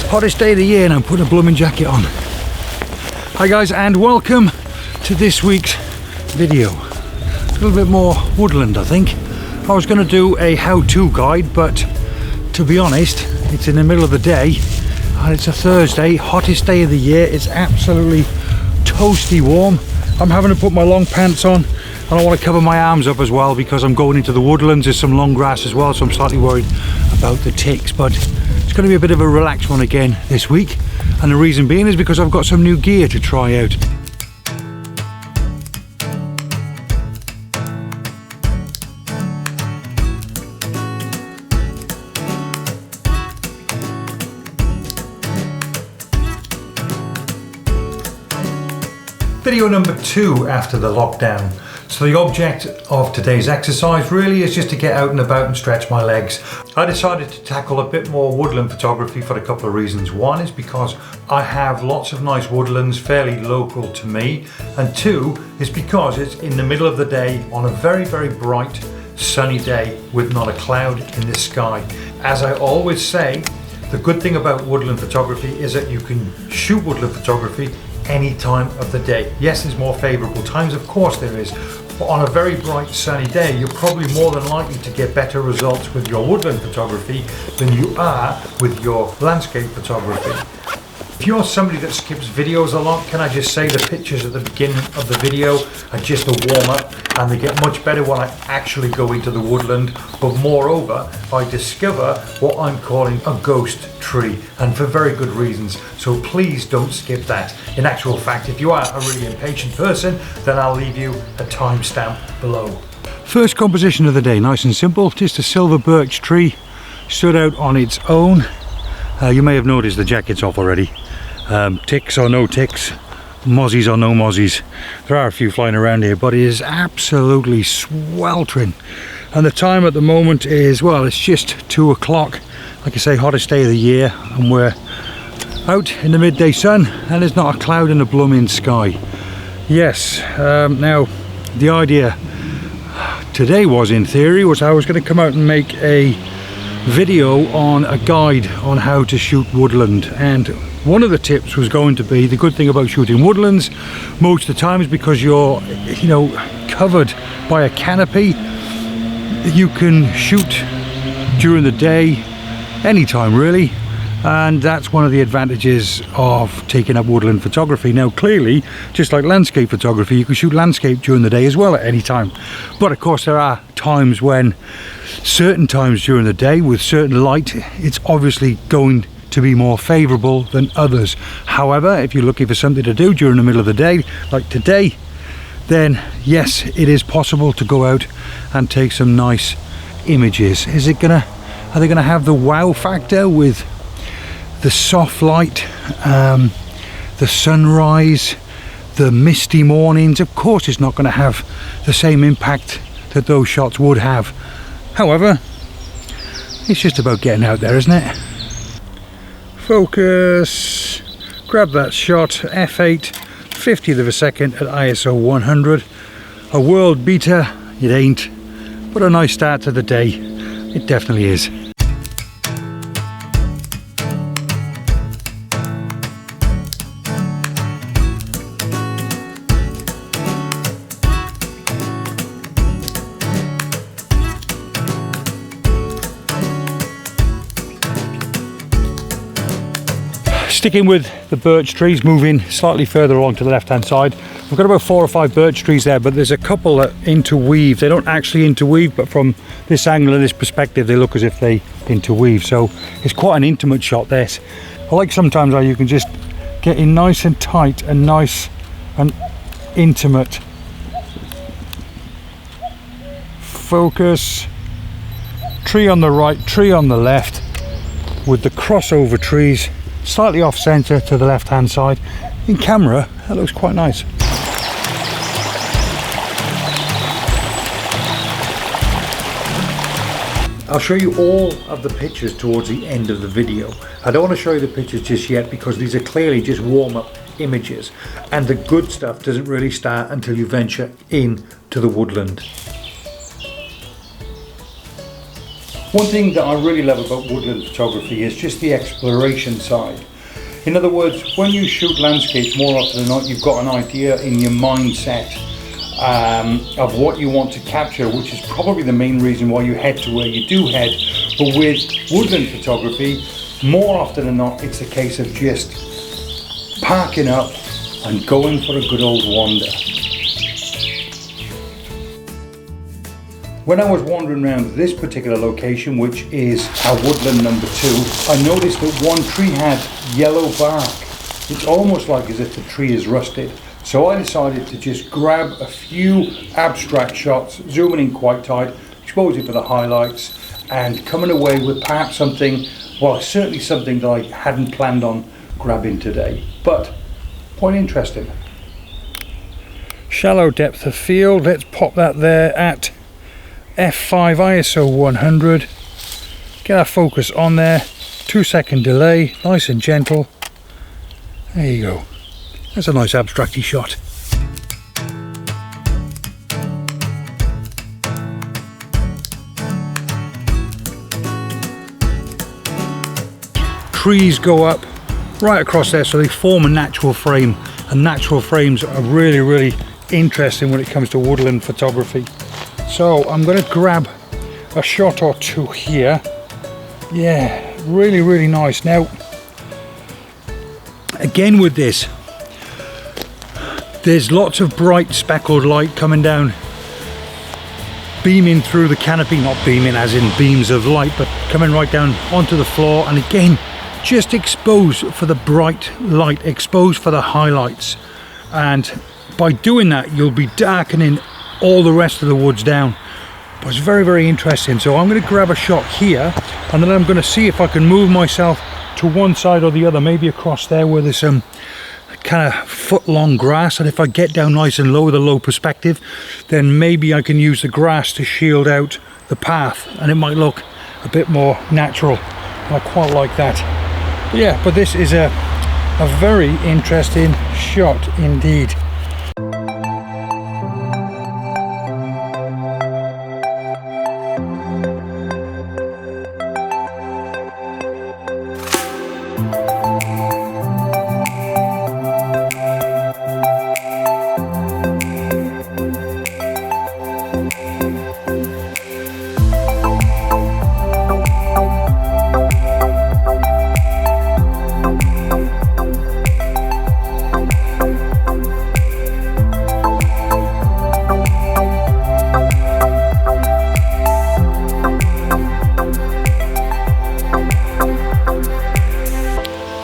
Hottest day of the year and I'm putting a blooming jacket on. Hi guys, and welcome to this week's video. A little bit more woodland, I think. I was going to do a how-to guide, but to be honest, it's in the middle of the day and it's a Thursday, hottest day of the year. It's absolutely toasty warm. I'm having to put my long pants on and I want to cover my arms up as well because I'm going into the woodlands. There's some long grass as well, so I'm slightly worried about the ticks, but it's going to be a bit of a relaxed one again this week, and the reason being is because I've got some new gear to try out. Video number 2 after the lockdown. So the object of today's exercise really is just to get out and about and stretch my legs. I decided to tackle a bit more woodland photography for a couple of reasons. One is because I have lots of nice woodlands fairly local to me, and two is because it's in the middle of the day on a very, very bright sunny day with not a cloud in the sky. As I always say, the good thing about woodland photography is that you can shoot woodland photography any time of the day. Yes, there's more favourable times, of course there is, but on a very bright sunny day you're probably more than likely to get better results with your woodland photography than you are with your landscape photography. If you're somebody that skips videos a lot, can I just say the pictures at the beginning of the video are just a warm-up and they get much better when I actually go into the woodland, but moreover I discover what I'm calling a ghost tree, and for very good reasons, so please don't skip that. In actual fact, if you are a really impatient person, then I'll leave you a timestamp below. First composition of the day, nice and simple, just a silver birch tree stood out on its own. You may have noticed the jacket's off already. Ticks or no ticks, mozzies or no mozzies. There are a few flying around here, but it is absolutely sweltering. And the time at the moment is, well, it's just 2 o'clock. Like I say, hottest day of the year, and we're out in the midday sun and there's not a cloud in the blooming sky. Yes, now the idea today was, in theory, was I was going to come out and make a video on a guide on how to shoot woodland, and one of the tips was going to be the good thing about shooting woodlands most of the time is because you're, you know, covered by a canopy. You can shoot during the day anytime really, and that's one of the advantages of taking up woodland photography. Now clearly, just like landscape photography, you can shoot landscape during the day as well at any time, but of course there are times when certain times during the day with certain light it's obviously going to be more favorable than others. However, if you're looking for something to do during the middle of the day like today, then yes, it is possible to go out and take some nice images. Are they gonna have the wow factor with the soft light, the sunrise, the misty mornings? Of course it's not going to have the same impact that those shots would have. However, it's just about getting out there, isn't it? Focus, grab that shot, f8, 50th of a second at ISO 100. A world beater, it ain't, but a nice start to the day, it definitely is. Sticking with the birch trees, moving slightly further along to the left hand side. We've got about 4 or 5 birch trees there, but there's a couple that interweave. They don't actually interweave, but from this angle and this perspective they look as if they interweave, so it's quite an intimate shot this. I like sometimes how you can just get in nice and tight and nice and intimate. Focus, tree on the right, tree on the left, with the crossover trees slightly off centre to the left hand side. In camera that looks quite nice. I'll show you all of the pictures towards the end of the video. I don't want to show you the pictures just yet because these are clearly just warm-up images, and the good stuff doesn't really start until you venture into the woodland. One thing that I really love about woodland photography is just the exploration side. In other words, when you shoot landscapes, more often than not, you've got an idea in your mindset of what you want to capture, which is probably the main reason why you head to where you do head. But with woodland photography, more often than not, it's a case of just parking up and going for a good old wander. When I was wandering around this particular location, which is our woodland number 2, I noticed that one tree had yellow bark. It's almost like as if the tree is rusted. So I decided to just grab a few abstract shots, zooming in quite tight, exposing for the highlights, and coming away with perhaps something, well, certainly something that I hadn't planned on grabbing today, but quite interesting. Shallow depth of field, let's pop that there at f5 ISO 100, get our focus on there, 2-second delay, nice and gentle. There you go, that's a nice abstracty shot. Trees go up right across there, so they form a natural frame, and natural frames are really interesting when it comes to woodland photography. So I'm going to grab a shot or two here. Yeah, really nice. Now, again with this, there's lots of bright speckled light coming down, beaming through the canopy, not beaming as in beams of light, but coming right down onto the floor, and again, just exposed for the bright light, exposed for the highlights. And by doing that, you'll be darkening all the rest of the woods down. But it's very interesting. So I'm going to grab a shot here, and then I'm going to see if I can move myself to one side or the other, maybe across there where there's some kind of foot-long grass, and if I get down nice and low with a low perspective, then maybe I can use the grass to shield out the path, and it might look a bit more natural. I quite like that. But yeah, but this is a very interesting shot indeed.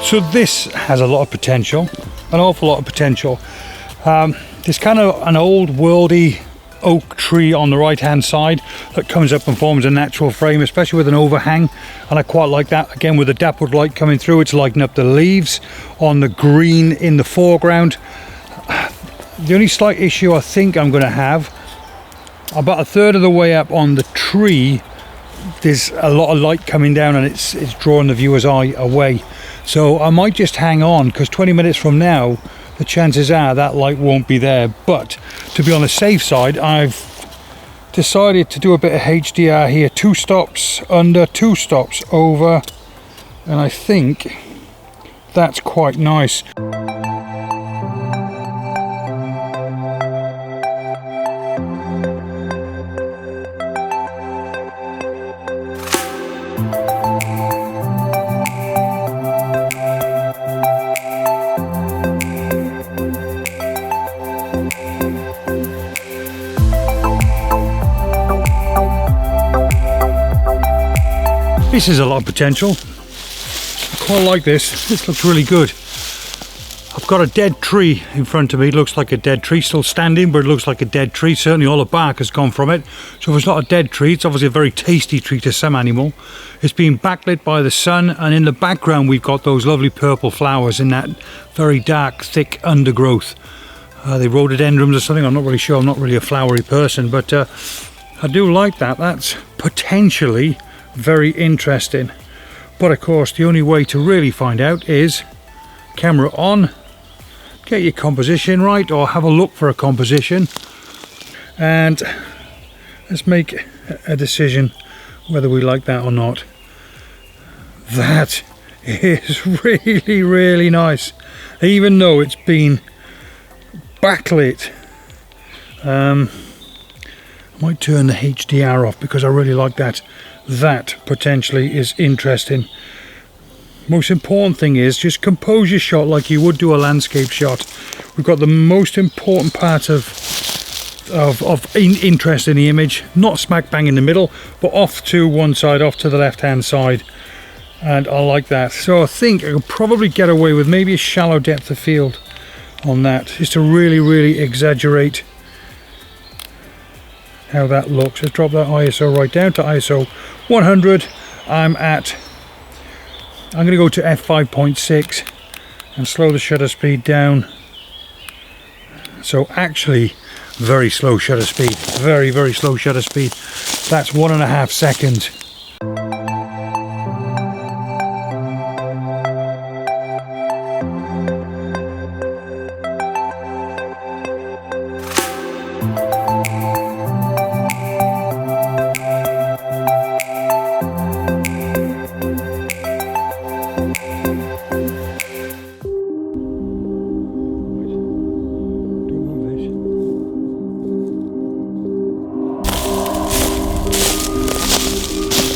So this has a lot of potential, an awful lot of potential. There's kind of an old worldy oak tree on the right hand side that comes up and forms a natural frame, especially with an overhang, and I quite like that. Again, with the dappled light coming through, it's lighting up the leaves on the green in the foreground. The only slight issue I think I'm going to have, about a third of the way up on the tree, there's a lot of light coming down and it's drawing the viewer's eye away. So I might just hang on, because 20 minutes from now the chances are that light won't be there. But to be on the safe side, I've decided to do a bit of HDR here. 2 stops under, 2 stops over, and I think that's quite nice. This is a lot of potential. I quite like this. This looks really good. I've got a dead tree in front of me. It looks like a dead tree, still standing, but it looks like a dead tree. Certainly all the bark has gone from it. So if it's not a dead tree, it's obviously a very tasty tree to some animal. It's been backlit by the sun, and in the background we've got those lovely purple flowers in that very dark, thick undergrowth. They rhododendrons or something, I'm not really sure. I'm not really a flowery person, but I do like that. That's potentially very interesting. But of course, the only way to really find out is camera on, get your composition right, or have a look for a composition, and let's make a decision whether we like that or not. That is really, really nice, even though it's been backlit. I might turn the HDR off because I really like that. That potentially is interesting. Most important thing is just compose your shot like you would do a landscape shot. We've got the most important part of interest in the image, not smack bang in the middle, but off to one side, off to the left hand side, and I like that. So I think I could probably get away with maybe a shallow depth of field on that, just to really exaggerate how that looks. Let's drop that ISO right down to ISO 100. I'm going to go to f5.6 and slow the shutter speed down. So actually very slow shutter speed, very slow shutter speed. That's 1.5 seconds.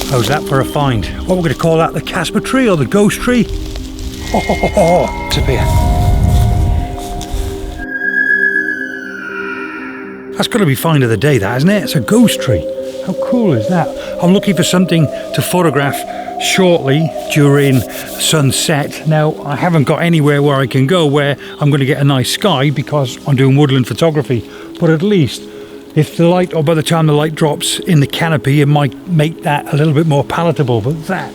How's that for a find? What we're going to call that, the Casper tree or the ghost tree? It's up here. That's got to be find of the day, that, isn't it? It's a ghost tree. How cool is that? I'm looking for something to photograph shortly during sunset. Now, I haven't got anywhere where I can go where I'm going to get a nice sky because I'm doing woodland photography, but at least if the light, or by the time the light drops in the canopy, it might make that a little bit more palatable. But that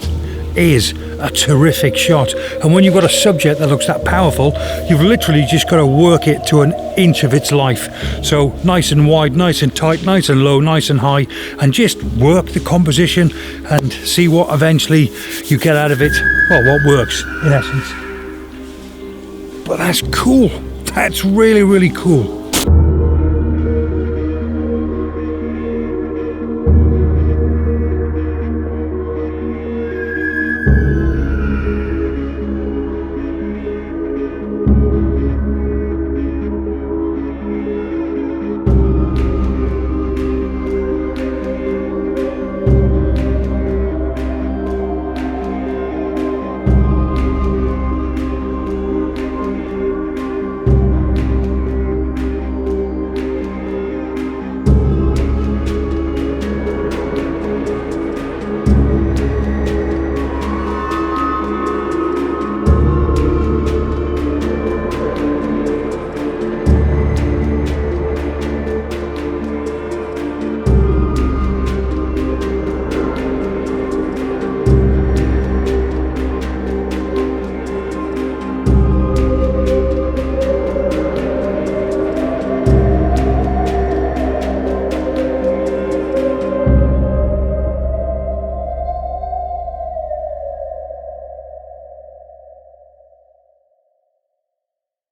is a terrific shot. And when you've got a subject that looks that powerful, you've literally just got to work it to an inch of its life. So nice and wide, nice and tight, nice and low, nice and high, and just work the composition and see what eventually you get out of it. Well, what works in essence. But that's cool. That's really cool.